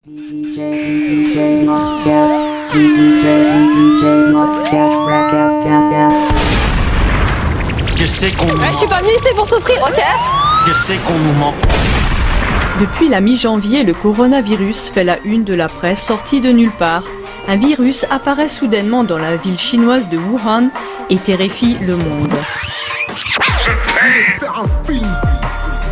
DJ Muscat, DJ Muscat, Je sais qu'on nous ment. Je suis pas venue ici pour souffrir, ok? Je sais qu'on nous ment. Depuis la mi-janvier, le coronavirus fait la une de la presse sortie de nulle part. Un virus apparaît soudainement dans la ville chinoise de Wuhan et terrifie le monde. Je voulais faire un film.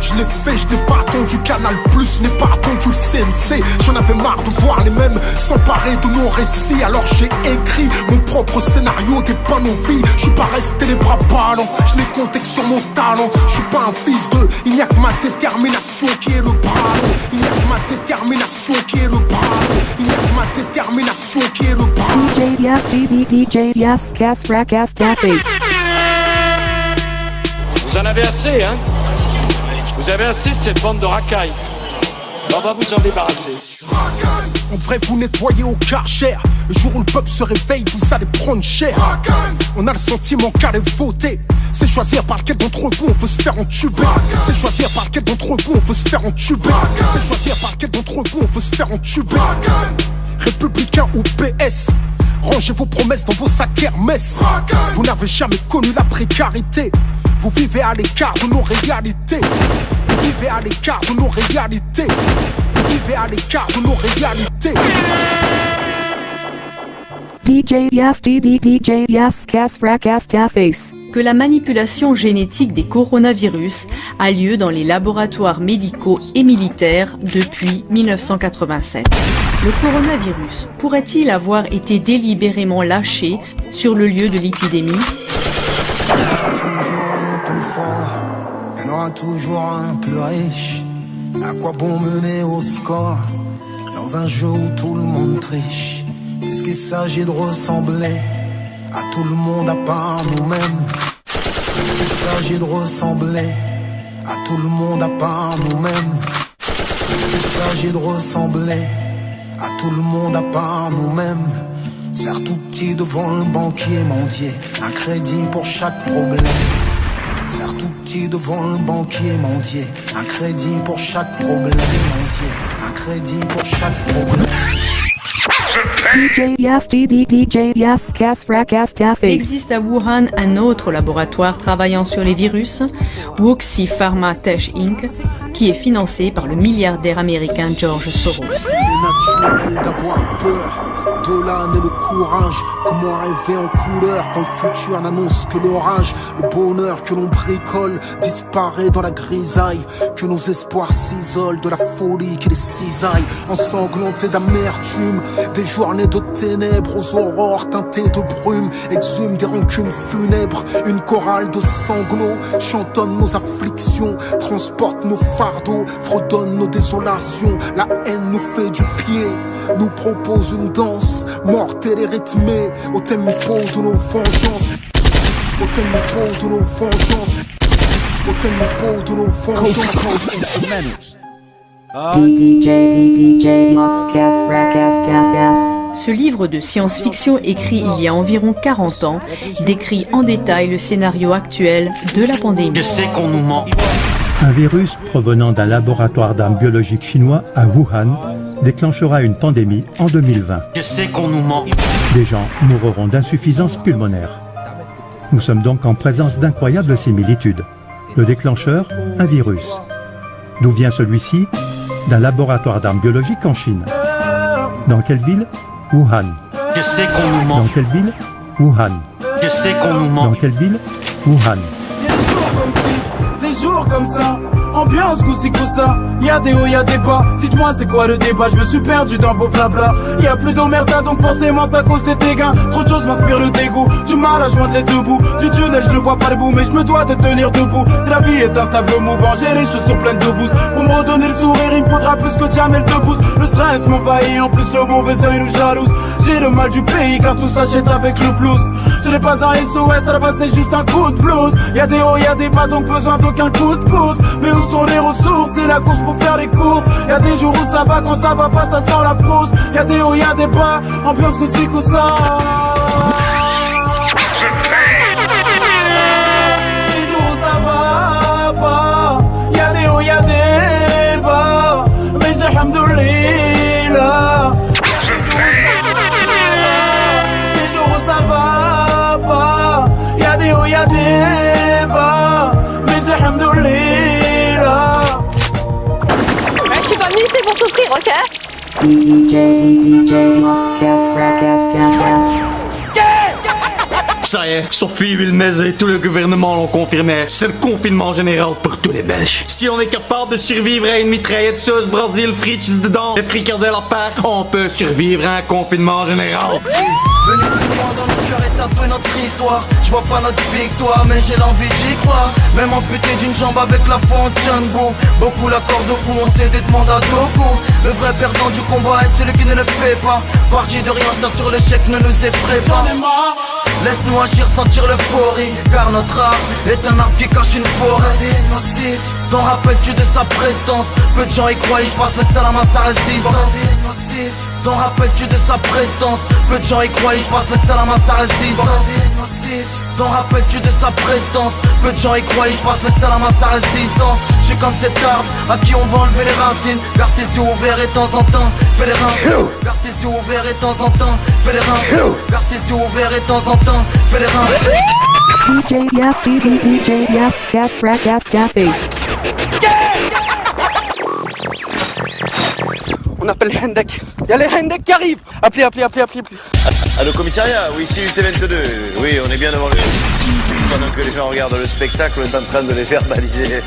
Je l'ai fait, je n'ai pas attendu Canal+, je n'ai pas attendu le CNC. J'en avais marre de voir les mêmes s'emparer de nos récits. Alors j'ai écrit mon propre scénario des panneaux vies. Je suis pas resté les bras ballants, je n'ai compté que sur mon talent. Je suis pas un fils de, il n'y a que ma détermination qui est le bras long. Il n'y a que ma détermination qui est le bras long. Il n'y a que ma détermination qui est le bras long. DJ Yes, Cast Racast Face. Vous en avez assez, hein? Vous avez assez de cette bande de racailles. On va vous en débarrasser. On devrait vous nettoyer au Karcher. Le jour où le peuple se réveille, vous allez prendre cher. On a le sentiment qu'aller voter, c'est choisir par lequel d'entre vous on veut se faire entuber. C'est choisir par lequel d'entre vous on veut se faire entuber. C'est choisir par lequel d'entre vous on veut se faire entuber. Républicain ou PS, rangez vos promesses dans vos sacs Hermès. Vous n'avez jamais connu la précarité. Vous vivez à l'écart de nos réalités. Vous vivez à l'écart de nos réalités. Vous vivez à l'écart de nos réalités. DJ Yes, Cast Racast Face. Que la manipulation génétique des coronavirus a lieu dans les laboratoires médicaux et militaires depuis 1987. Le coronavirus pourrait-il avoir été délibérément lâché sur le lieu de l'épidémie ? Il y en aura toujours un plus riche. À quoi bon mener au score dans un jeu où tout le monde triche? Puisqu'il s'agit de ressembler à tout le monde à part nous-mêmes. Puisqu'il s'agit de ressembler à tout le monde à part nous-mêmes. Puisqu'il s'agit de ressembler à tout le monde à part nous-mêmes. Se faire tout petit devant le banquier mendier, un crédit pour chaque problème. Se faire tout petit devant le banquier mendier, un crédit pour chaque problème mendier, un crédit pour chaque problème. DJ Yes, Cast Racast Face. Existe à Wuhan un autre laboratoire travaillant sur les virus, Wuxi Pharma Tech Inc., qui est financé par le milliardaire américain George Soros. Il est naturel d'avoir peur. De là naît le courage. Comment rêver en couleur quand le futur n'annonce que l'orage? Le bonheur que l'on bricole disparaît dans la grisaille. Que nos espoirs s'isolent de la folie qui les cisaille. Ensanglantés d'amertume, des journées de ténèbres aux aurores teintées de brume exhument des rancunes funèbres. Une chorale de sanglots chantonne nos afflictions, transporte nos fardeaux, fredonne nos désolations. La haine nous fait du pied, nous propose une danse mortelle et rythmée au tempo de nos vengeances. Au tempo de nos vengeances. Au tempo de nos vengeances. DJ Muscat Racast Face. Ce livre de science-fiction écrit il y a environ 40 ans décrit en détail le scénario actuel de la pandémie. Je sais qu'on nous ment. Un virus provenant d'un laboratoire d'armes biologiques chinois à Wuhan déclenchera une pandémie en 2020. Je sais qu'on nous ment. Des gens mourront d'insuffisance pulmonaire. Nous sommes donc en présence d'incroyables similitudes. Le déclencheur, un virus. D'où vient celui-ci? D'un laboratoire d'armes biologiques en Chine. Dans quelle ville? Wuhan. Je sais qu'on nous ment. Dans quelle ville? Wuhan. Je sais qu'on nous ment. Dans quelle ville? Wuhan. Des jours comme ça, ambiance goussi ça. Y'a des hauts, y'a des bas. Dites-moi c'est quoi le débat, je me suis perdu dans vos blabla. Y'a plus d'omerta donc forcément ça cause des dégâts. Trop de choses m'inspirent le dégoût, du mal à joindre les deux bouts. Du tunnel je ne vois pas le bout mais je me dois de tenir debout. Si la vie est un sable mouvant, j'ai les chaussures pleines de bouse. Pour me redonner le sourire il me faudra plus que jamais le pouce. Le stress m'envahit, en plus le mauvais œil nous jalouse. J'ai le mal du pays car tout s'achète avec le flouze. Ce n'est pas un SOS, à la base c'est juste un coup de blues. Y'a des hauts, y'a des bas donc besoin d'aucun coup de pouce. Mais où sont les ressources? C'est la course pour faire les courses. Y'a des jours où ça va, quand ça va pas ça sent la frousse. Y'a des hauts, y'a des bas, ambiance goussi ça. Les jours où ça va pas, y'a des hauts, y'a des bas. Mais j'ai hamdoulillah. ok? DJ Muscas Fracas Tapas. Ça y est, Sophie Wilmez et tout le gouvernement l'ont confirmé. C'est le confinement général pour tous les Belges. Si on est capable de survivre à une mitraillette sauce Brésil, frites dedans et fricadelle à part, on peut survivre à un confinement général. Venez plus loin dans le cœur et tatouer notre histoire. Je vois pas notre victoire mais j'ai l'envie d'y croire. Même amputé d'une jambe avec la foi en Django. Beaucoup la corde au cou, on s'est des demandes à Togo. Le vrai perdant du combat est celui qui ne le fait pas. Parti de rien, je t'assure l'échec ne nous effraie pas. Laisse-nous agir, sentir l'euphorie. Car notre art est un arbre qui cache une forêt. Nocif, t'en rappelles-tu de sa prestance? Peu de gens y croient, je passe le salam à sa résistance. Nocif, t'en rappelles-tu de sa prestance? Peu de gens y croient, je passe le salam à sa résistance. Nocif, t'en rappelles-tu de sa prestance? Peu de gens y croient, je passe le salam à sa résistance. Je suis comme cet arbre à qui on va enlever les racines. Garde tes yeux ouverts et de temps en temps fais les reins. Garde tes yeux ouverts et de temps en temps fais les reins. Garde tes yeux ouverts et de temps en temps fais les reins. DJ Yes, DJ Yes, Cas Fracas Tapas. On appelle Hendek. Y'a les Hendek qui arrivent. Appelez. Allô commissariat, oui ici UT22. Oui, on est bien devant le... Pendant que les gens regardent le spectacle, on est en train de les verbaliser.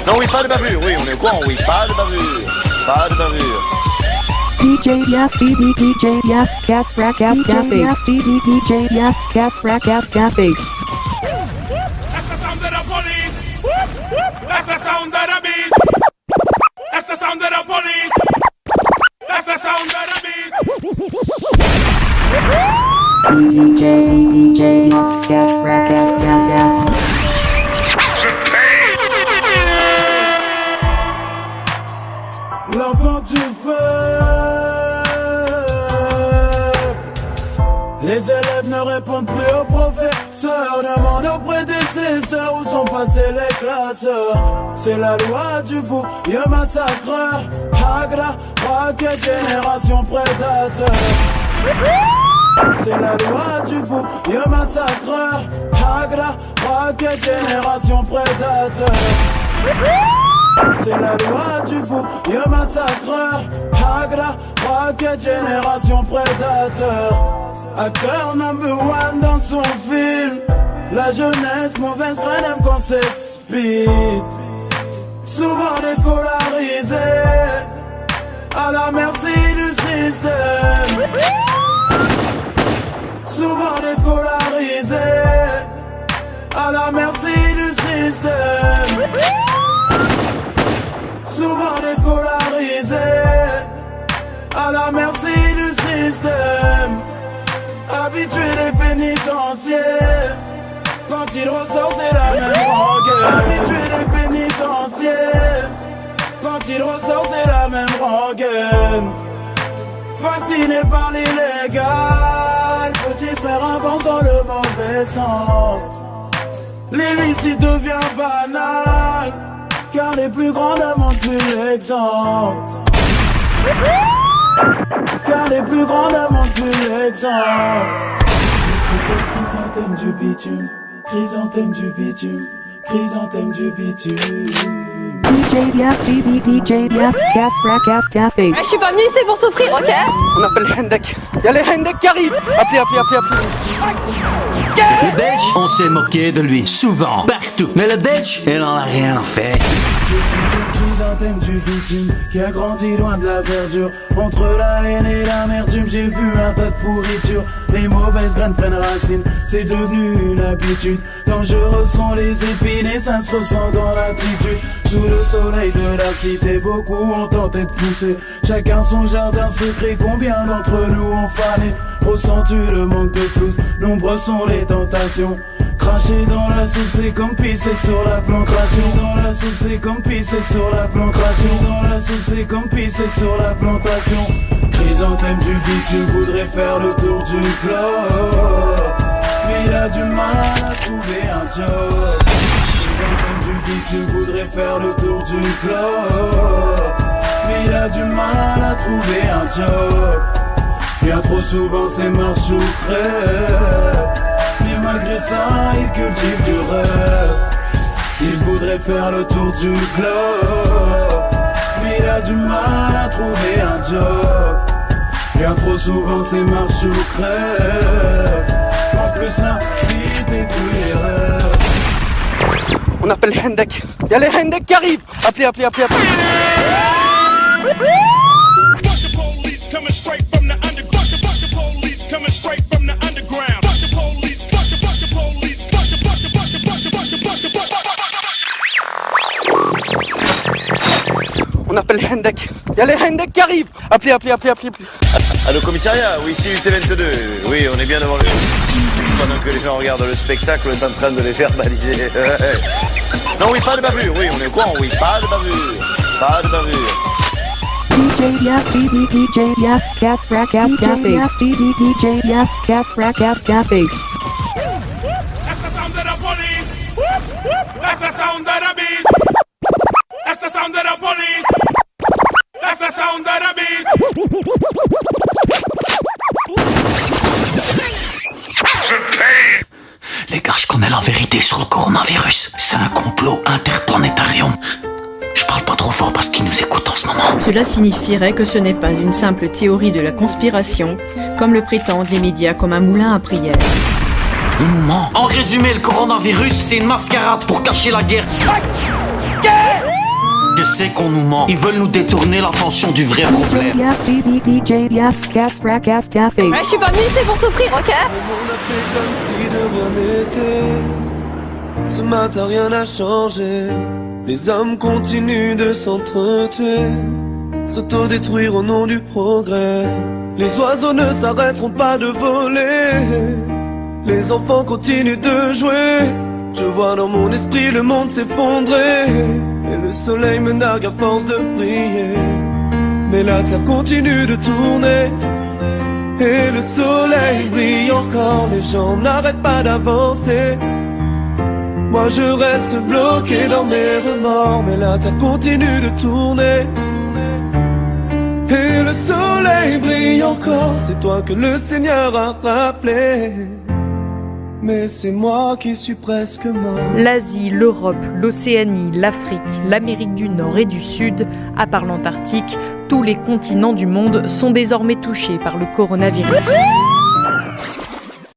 Non, oui, pas de bavure, oui, on est au courant, oui, pas de bavure. Pas de bavure. DJ Yes, DJ Yes, Cas Fracas Tapas. DJ Yes, Cas Fracas Tapas. That's the sound of the police. That's the sound of the beast. That's the sound of the police. That's the sound of the beast. DJ Muscas Fracas Tapas. L'enfant du peuple. Les élèves ne répondent plus aux professeurs. Demandent aux prédécesseurs où sont passés les classeurs. C'est la loi du vieux massacreur. Agra, racket, génération prédateur. C'est la loi du vieux massacreur. Agra, racket, génération prédateur. C'est la loi du vieux massacreur. Agra, racket, génération prédateur. Acteur number one dans son film. La jeunesse mauvaise graine aime qu'on s'expire. Souvent déscolarisé, à la merci du système. Souvent déscolarisé, à la merci du système. Souvent déscolarisé, à la merci du système. Habitué des pénitentiaires, quand il ressort c'est la même rengaine. Habitué des pénitentiaires, quand il ressort c'est la même rengaine. Fasciné par l'illégal, petit frère avance dans le mauvais sens. L'illicite devient banal, car les plus grands ne montrent plus l'exemple. Car les plus grands ne montrent plus l'exemple. Chrysanthème du bitume, chrysanthème du bitume, chrysanthème du bitume. DJ Yes, DJ Yes, Cas Fracas Tapas. Je suis pas venu ici pour souffrir, ok? On appelle Hendek. Y'a les Hendek qui arrivent. Appelez. Les Belges, on s'est moqué de lui, souvent, partout. Mais le Belge, il en a rien fait. Je suis cette chrysanthème du bitume qui a grandi loin de la verdure. Entre la haine et l'amertume, j'ai vu un tas de pourriture. Les mauvaises graines prennent racine, c'est devenu une habitude. Dangereux sont les épines et ça se ressent dans l'attitude. Sous le soleil de la cité, beaucoup ont tenté de pousser. Chacun son jardin secret, combien d'entre nous ont fané? Ressens-tu le manque de flouze? Nombreux sont les tentations. Cracher dans la soupe c'est comme pisser sur la plante. Cracher dans la soupe c'est comme pisser sur la plante. Cracher dans la soupe c'est comme pisser sur la plantation. Chrysanthème du bitume voudrait faire le tour du globe, mais il a du mal à trouver un job. Chrysanthème du bitume voudrait faire le tour du globe, mais il a du mal à trouver un job. Bien trop souvent c'est marche ou crève, mais malgré ça il cultive du rêve. Il voudrait faire le tour du globe, mais il y a du mal à trouver un job. Bien trop souvent c'est marche ou crève. En plus la cité tous les rêves. On appelle les Hendek. Y'a les Hendek qui arrivent. Appelez. On appelle les Hendek. Y'a les Hendek qui arrivent. Appelez. Allô commissariat, oui ici UT22, oui on est bien devant le... Pendant que les gens regardent le spectacle, on est en train de les faire baliser. Non oui, pas de bavure, oui on est au courant, oui, pas de bavure. DJ yes, DJ yes, gas frack ass cafes. DJ yes, gas frack ass cafes. That's the sound of the police. That's the sound of the beast. That's the sound of the police. That's the sound of the beast. Les gars, je connais la vérité sur le coronavirus. C'est un complot interplanétarium. Je parle pas trop fort parce qu'ils nous écoutent en ce moment. Cela signifierait que ce n'est pas une simple théorie de la conspiration, comme le prétendent les médias comme un moulin à prière. On nous ment. En résumé, le coronavirus, c'est une mascarade pour cacher la guerre. Je sais qu'on nous ment. Ils veulent nous détourner l'attention du vrai problème. DJ yes, gas frack ass cafes. Ouais, je suis pas venue ici pour souffrir, ok? On a fait comme si de rien n'était. Ce matin rien n'a changé. Les hommes continuent de s'entretuer, s'autodétruire au nom du progrès. Les oiseaux ne s'arrêteront pas de voler. Les enfants continuent de jouer. Je vois dans mon esprit le monde s'effondrer. Et le soleil me nargue à force de briller. Mais la terre continue de tourner. Et le soleil brille encore. Les gens n'arrêtent pas d'avancer. Moi je reste bloqué dans mes remords. Mais la terre continue de tourner. Et le soleil brille encore. C'est toi que le Seigneur a rappelé. Mais c'est moi qui suis presque mort. L'Asie, l'Europe, l'Océanie, l'Afrique, l'Amérique du Nord et du Sud, à part l'Antarctique, tous les continents du monde sont désormais touchés par le coronavirus.